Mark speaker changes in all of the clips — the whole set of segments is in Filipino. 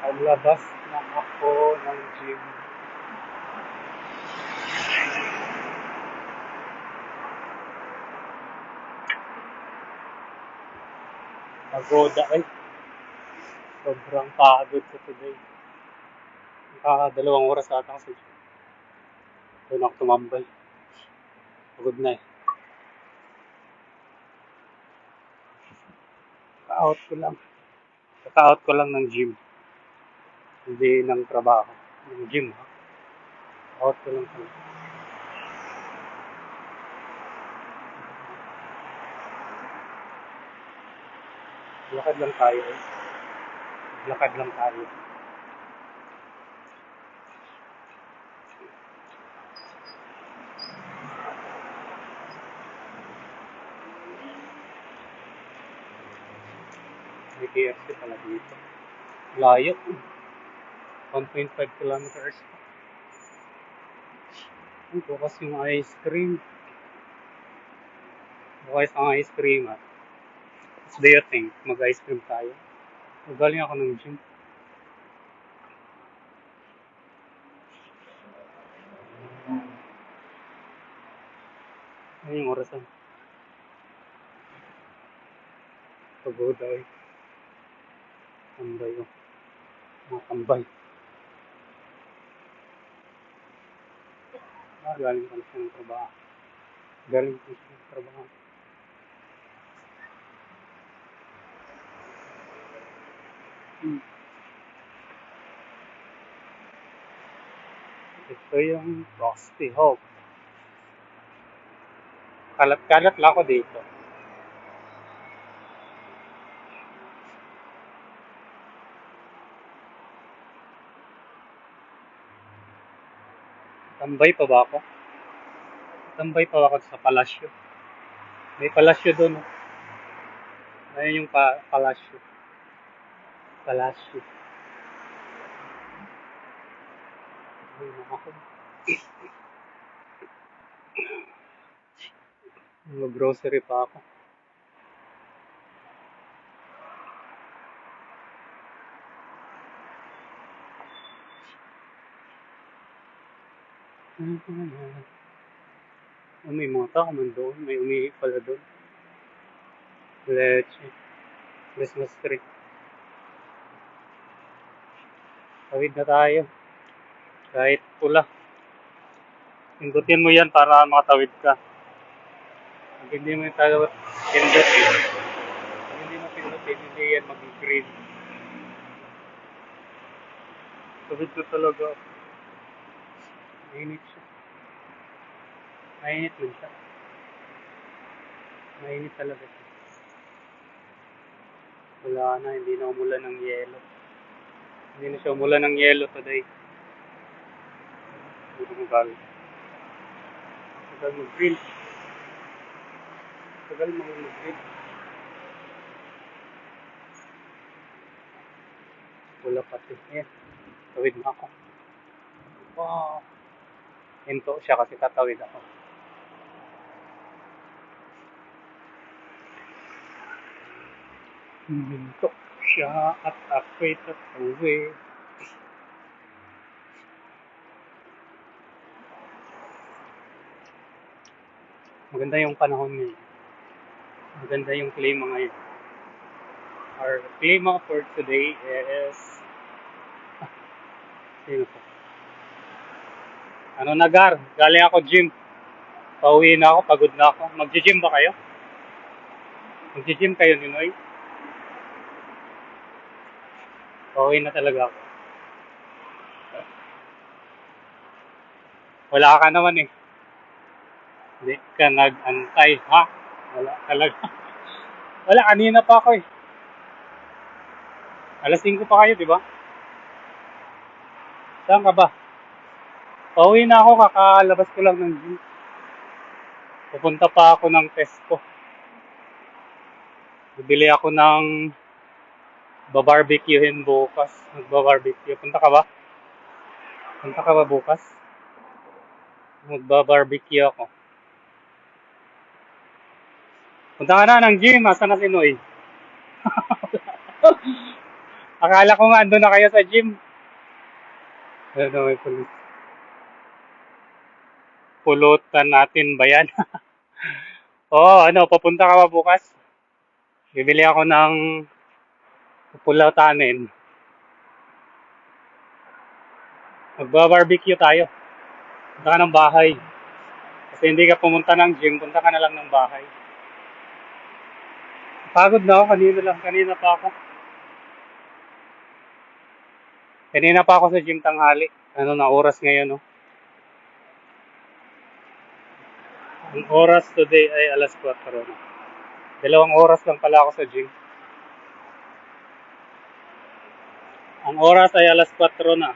Speaker 1: Paglabas na ako ng gym. Pagoda ay. Sobrang pagod ko today. Dalawang oras ata kasi doon ako tumambay. Pagod na eh. Ka-out ko lang. Ka-out ko lang ng gym. Hindi ng trabaho. Ng gym ha. Out ko lang pala. Lakad lang tayo eh. Lakad lang tayo. May KFC pala dito. Layo. 1.5 kilometers. Ang bukas yung ice cream. Bukas ang ice cream ha. What do you think? Mag-ice cream tayo. Magaling ako ng gym. Ano yung orasan? Pagoda eh. Tambay oh. Mga tambay. Galing pala siya ng trabaho. Galing pala siya ng trabaho. Ito yung Frosty Hope. Kalat-kalat lang ako dito. Tambay pa ba ako? Tambay pa ba ako sa palasyo? May palasyo doon. Oh. Ayun yung palasyo. Palasyo. Ayun ako. Mag-grocery pa ako. Oh, may mga tao man doon. May umihi pala doon. Leche. Christmas tree. Tawid na tayo. Kahit pula. Pindutin mo yan para makatawid ka. Pag hindi mo yung tawid, pindutin. Pag hindi mo pindutin, hindi yan mag-green. Tawid ko talaga. Mainit siya. Mainit din siya. Mainit talaga siya. Wala na, hindi na umulan ng yelo. Hindi na siya umulan ng yelo today. Hindi mo galing. Tagal mag-green. Tagal mag-green. Wala pati. Ayan. Tawid na ako. Wow. Hinto siya kasi tatawid ako. Hinto siya at ako'y tatawid. Maganda yung panahon ngayon. Maganda yung klima ngayon. Our klima for today is... Sino po? Ano nagar? Galing ako gym. Pauwi na ako, pagod na ako. Mag-gym ba kayo? Mag-gym kayo, Ninoy? Pauwi na talaga ako. Wala ka naman eh. Hindi ka nag-antay, ha? Wala talaga. Wala, kanina pa ako eh. Alas 5 pa kayo, di ba? Saan ka ba? Pauwi na ako, kakalabas ko lang ng gym. Pupunta pa ako ng Tesco. Bibili ako ng babarbecuehin bukas. Magba-barbecue. Punta ka ba? Punta ka ba bukas? Magba-barbecue ako. Punta ka na ng gym. Asa na si Noy? Akala ko nga andun na kayo sa gym. Ano, may pulutan natin ba yan? Oo, ano, papunta ka ba bukas? Bibili ako ng pulutanin. Magba-barbecue tayo. Punta ka ng bahay. Kasi hindi ka pumunta ng gym, punta ka na lang ng bahay. Pagod na ako, kanina pa ako. Kanina pa ako sa gym tanghali. Ano na oras ngayon, no? Ang oras today ay alas 4 na. 2 oras lang pala ako sa gym. Ang oras ay alas 4 na.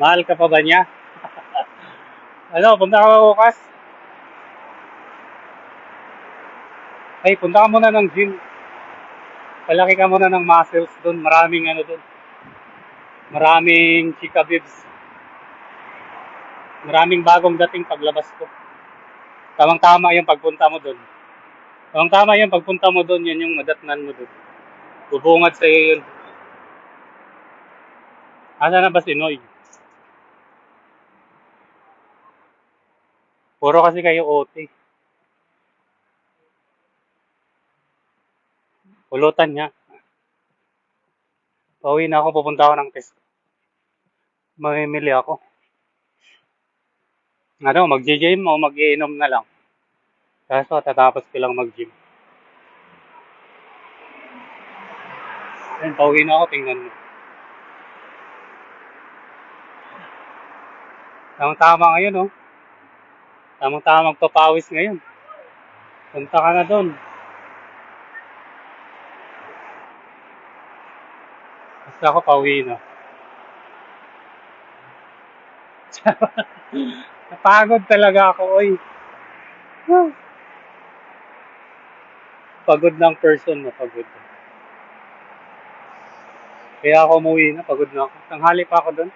Speaker 1: Mahal ka pa ba niya? Ano, punta ka ba bukas? Ay, punta ka muna ng gym. Palaki ka muna ng muscles doon. Maraming ano doon. Maraming chika bibs. Maraming bagong dating paglabas ko. Tamang-tama yung pagpunta mo doon. Tamang-tama yung pagpunta mo doon. Yun yung madatnan mo doon. Bubungad sa'yo yun. Asa na ba si Noy? Puro kasi kayo OT. Pulutan niya. Pauwi na ako. Pupunta ako ng test. Mamimili ako. Ano, mag-gym o mag-iinom na lang. Kaso, tatapos ko lang mag-gym. Ayun, pauwi na ako. Tingnan mo. Tamang-tama ngayon, oh. Tamang-tama magpapawis ngayon. Punta ka na doon. Basta ako pauwi na. Napagod talaga ako, oy. Pagod ng person na pagod. Kaya ako umuwi na, pagod na ako. Tanghali pa ako doon.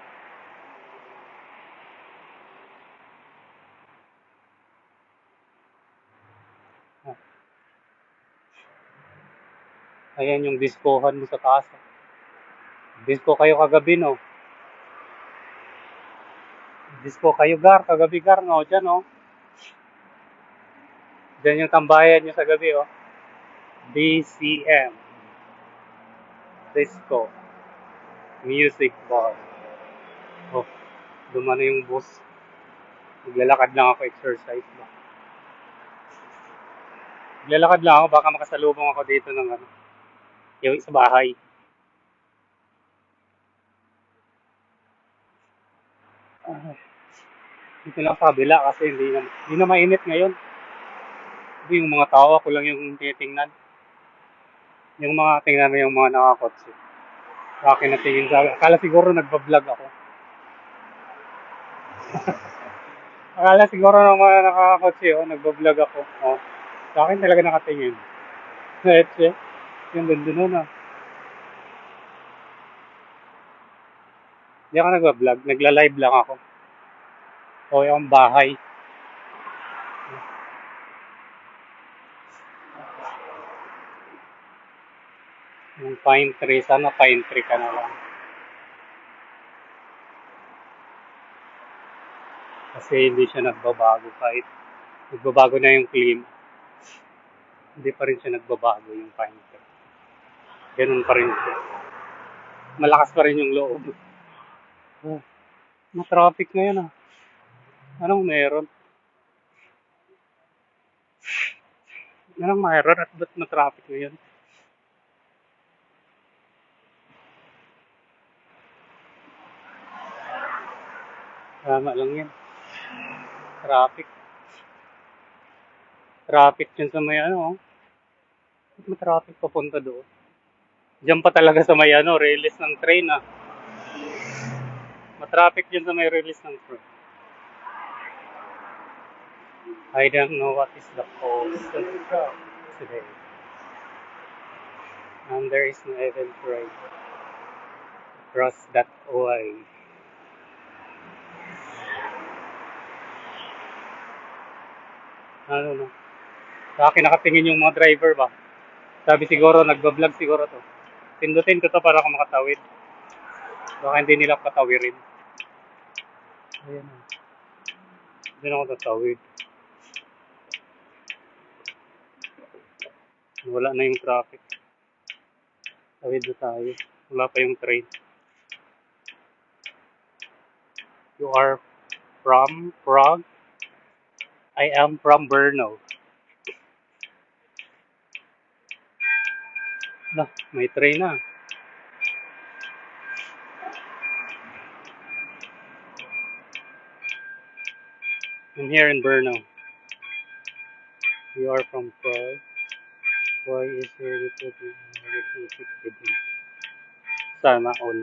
Speaker 1: Ayan yung discohan mo sa taas. Disco kayo kagabi, no? Disco kayo, Gar. Kagabi, Gar, no? Diyan, no? Diyan yung tambayan nyo sa gabi, oh. DCM. Disco. Music Bar. Oh, dumano yung bus. Maglalakad lang ako, exercise ba. Maglalakad lang ako, baka makasalubong ako dito ng ano, yung sa bahay. Dito lang sa kabila kasi hindi na mainit ngayon. Yung mga tao ko lang yung tinitingnan. Yung mga tingnan mo yung mga nakakotse. Sa akin na tingin sa akala siguro nagbablog ako. Akala siguro ng mga nakakotse, oh, nagbablog ako. Oh. Sa akin talaga nakatingin. Etse, yung ganda nun, ah. Hindi ako nagbablog, nagla-live lang ako. O yung bahay. Yung pine tree, sana pine tree ka na lang. Kasi hindi siya nagbabago kahit nagbabago na yung klima. Hindi pa rin siya nagbabago yung pine tree. Ganun pa rin siya. Malakas pa rin yung loob. Oh, na-traffic ngayon, ah. Anong meron? Anong meron at ba't na-traffic ngayon? Tama lang yan. Traffic. Traffic dyan sa may ano, oh. Ba't ma-traffic papunta doon? Diyan pa talaga sa may ano, release ng train, ah. Ma-traffic dyan sa may release ng train. I don't know what is the cause of the traffic today. And there is no event right across that way. Ano no? Sa akin nakatingin yung mga driver ba? Sabi siguro, nagbablog siguro to. Pindutin ko to para ako makatawid. Baka hindi nila patawirin. Ayan o. Hindi na ako tatawid. Wala na yung traffic. Tawid na tayo. Wala pa yung train. You are from Prague? I am from Brno. Nah, may train na. I'm here in Brno. You are from Prague. Why is your relationship with him? Sana all.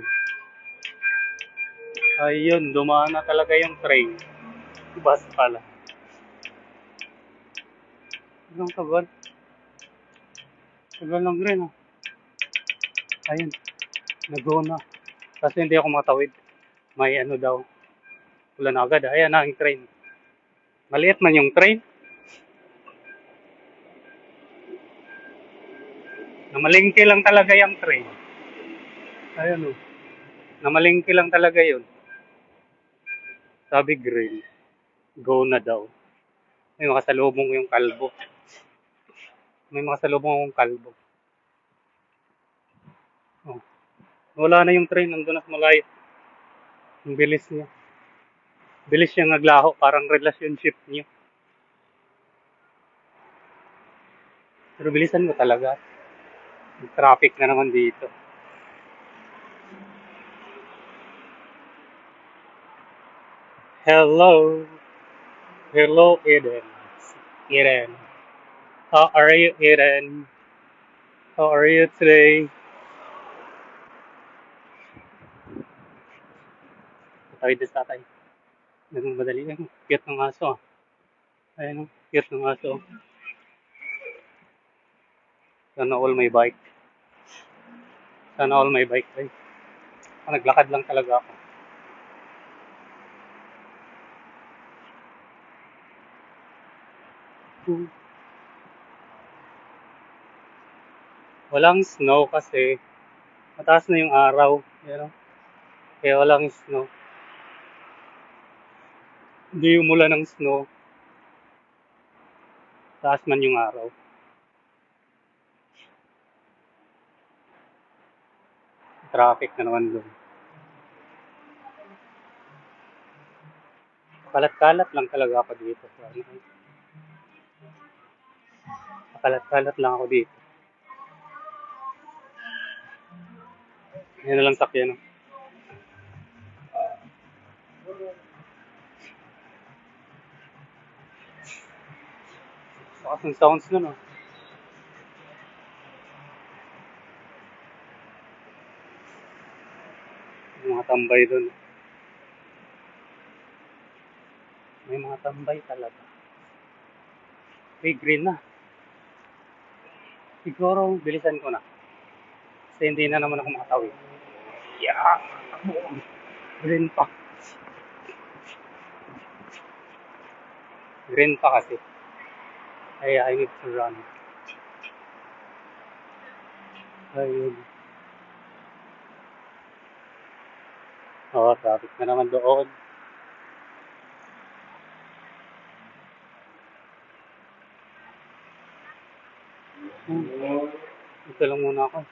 Speaker 1: Ayun, dumaan na talaga yung train. Bus pala. Anong tagal? Tagal lang rin ah. Ayun, nag-go na. Kasi hindi ako matawid. May ano daw. Wala na agad. Ayan na yung train. Maliit man yung train. Namalingki lang talaga yung train. Ayun oh. Namalingki lang talaga yun. Sabi green. Go na daw. May makasalubong yung kalbo. May makasalubong akong kalbo. Oh. Wala na yung train. Nandun na sa malayo. Ang bilis niya. Bilis siyang naglaho. Parang relationship niyo. Pero bilisan mo talaga. May traffic na naman dito. Hello. Hello, Eden. Eden. How are you, Eden? How are you today? Tawid na tatay. Nagmamadali lang. Cute ng aso. Ayun, cute ng aso. Sana all may bike. Sana all may bike. Ay, naglakad lang talaga ako. Walang snow kasi mataas na yung araw. You know? Kaya walang snow. Hindi umulan ng snow. Taas man yung araw. Traffic na naman doon. Kalat-kalat lang talaga ako dito. Kalat-kalat lang ako dito. Yan na lang sakyan. Lakas ng sounds nun, oh. May mga tambay dun. May mga tambay talaga. May green na. Siguro, bilisan ko na. Kasi hindi na naman ako makatawid. Yeah! Green pa. Green pa kasi. Ay, I need to run. Ayun. Oh, traffic na naman doon. Ito lang muna ako.